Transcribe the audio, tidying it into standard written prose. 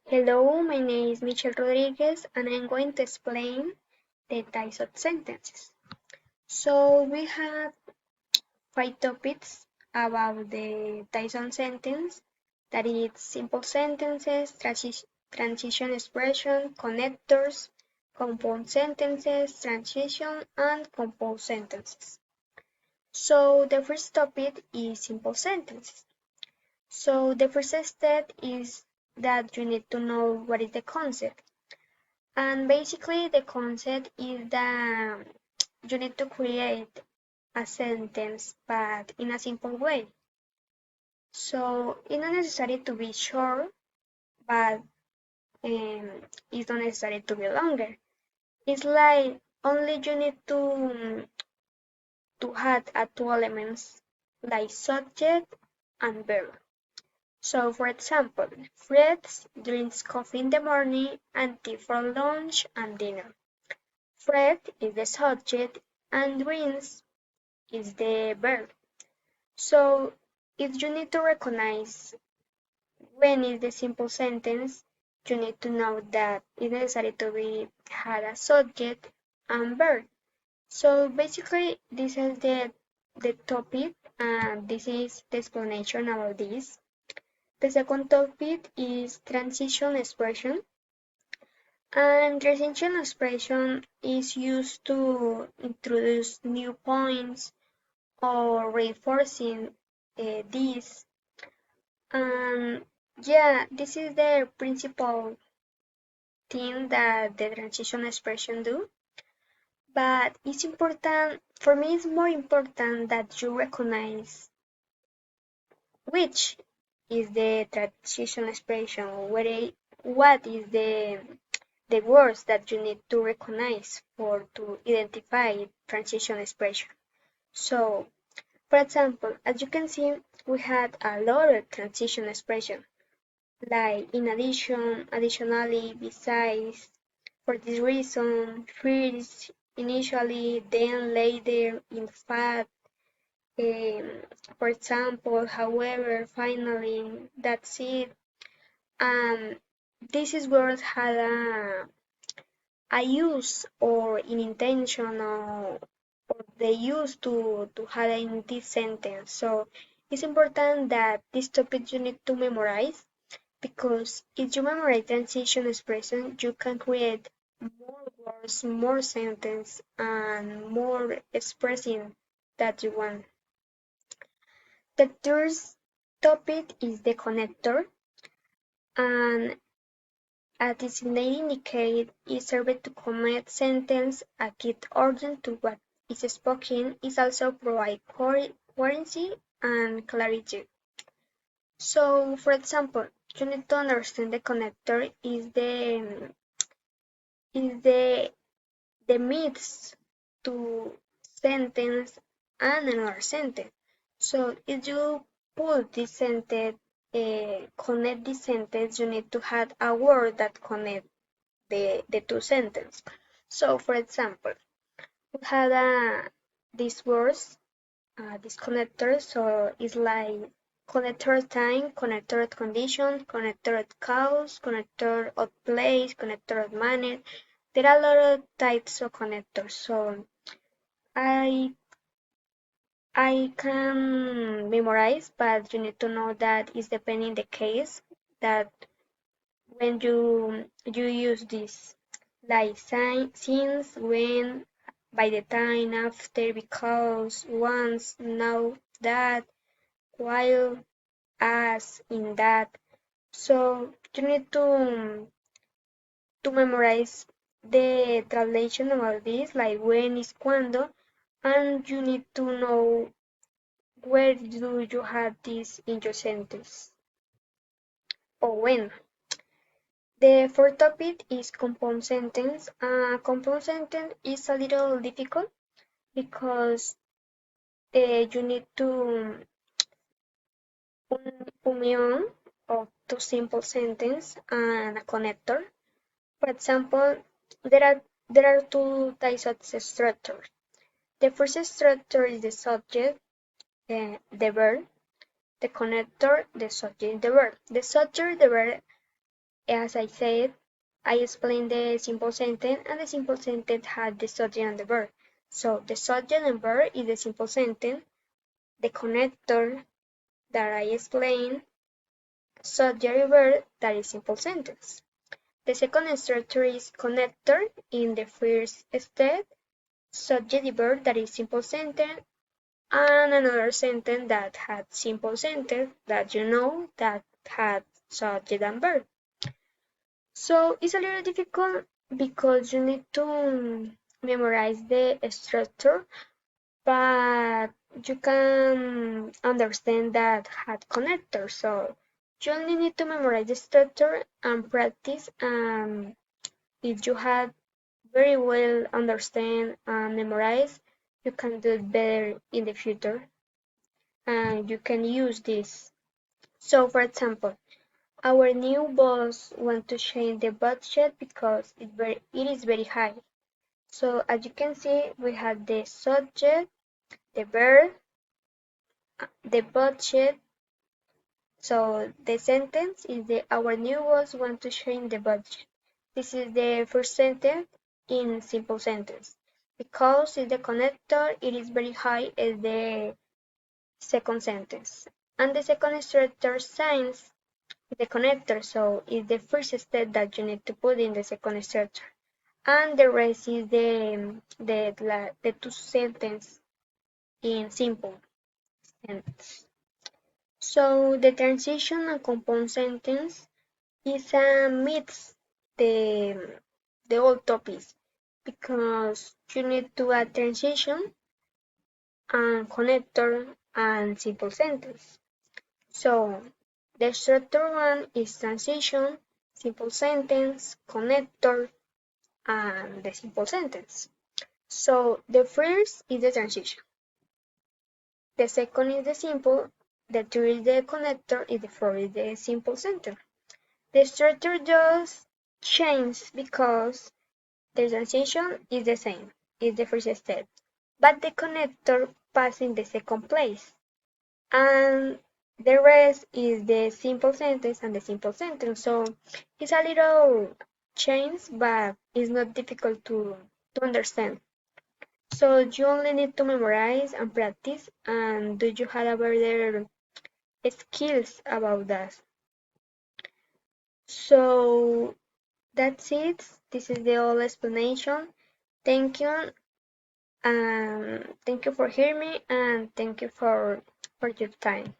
Hello, my name is Michelle Rodriguez and I'm going to explain the types of sentences. So we have 5 topics about the types of sentence, that is simple sentences, transition expression, connectors, compound sentences, transition, and compound sentences. So the first topic is simple sentences. So the first step is that you need to know what is the concept. And basically, the concept is that you need to create a sentence, but in a simple way. So it's not necessary to be short, but it's not necessary to be longer. It's like only you need to add 2 elements like subject and verb. So, for example, Fred drinks coffee in the morning and tea for lunch and dinner. Fred is the subject and drinks is the verb. So if you need to recognize when is the simple sentence, you need to know that it's necessary to be had a subject and verb. So basically this is the topic and this is the explanation about this. The second topic is transition expression. And transition expression is used to introduce new points or reinforcing this. And yeah, this is the principal thing that the transition expression do. But it's important, for me, it's more important that you recognize which is the transition expression, what is the words that you need to recognize for to identify transition expression. So, for example, as you can see, we had a lot of transition expression, like in addition, additionally, besides, for this reason, first, initially, then, later, in fact, um, for example, however, finally, that's it. And these words had a use or an intention or they use to have in this sentence. So it's important that this topic you need to memorize because if you memorize transition expression, you can create more words, more sentence, and more expressing that you want. The third topic is the connector, and as its name indicates, it serves to connect sentence a key order to what is spoken. It also provides coherency and clarity. So, for example, you need to understand the connector is the means to sentence and another sentence. So if you put this sentence, connect this sentence, you need to have a word that connect the two sentences. So for example, we had these words, this connector, so it's like connector time, connector condition, connector cause, connector of place, connector of manner. There are a lot of types of connectors, so I I can memorize, but you need to know that it's depending the case that when you use this, like since, when, by the time, after, because, once, now, that, while, as, in that. So you need to memorize the translation about this, like when is cuando, and you need to know where do you have this in your sentence or when. The fourth topic is compound sentence. Compound sentence is a little difficult because you need to union of two simple sentences and a connector. For example, there are two types of structure. The first structure is the subject, the verb, the connector, the subject, the verb. The subject, the verb as I said, I explained the simple sentence, and the simple sentence had the subject and the verb. So the subject and verb is the simple sentence, the connector that I explained, subject and verb that is simple sentence. The second structure is connector in the first step, subject and verb that is simple sentence, and another sentence that had simple sentence that you know that had subject and verb. So it's a little difficult because you need to memorize the structure, but you can understand that had connectors. So you only need to memorize the structure and practice. And if you had very well understand and memorize, you can do it better in the future. And you can use this. So for example, our new boss wants to change the budget because it is very high. So as you can see, we have the subject, the verb, the budget. So the sentence is our new boss wants to change the budget. This is the first sentence in simple sentence. Because it's the connector, it is very high is the second sentence. And the second structure signs the connector, so it's the first step that you need to put in the second structure. And the rest is the two sentences in simple sentence. So the transition and compound sentence is a mix the the old topics because you need to add transition and connector and simple sentence. So the structure one is transition, simple sentence, connector, and the simple sentence. So the first is the transition. The second is the simple, the third is the connector, and the fourth is the simple sentence. The structure just changes because the transition is the same, is the first step, but the connector passes in the second place, and the rest is the simple sentence and the simple sentence. So it's a little change, but it's not difficult to understand. So you only need to memorize and practice, and do you have a better skills about that. So that's it. This is the whole explanation. Thank you, and thank you for hearing me, and thank you for your time.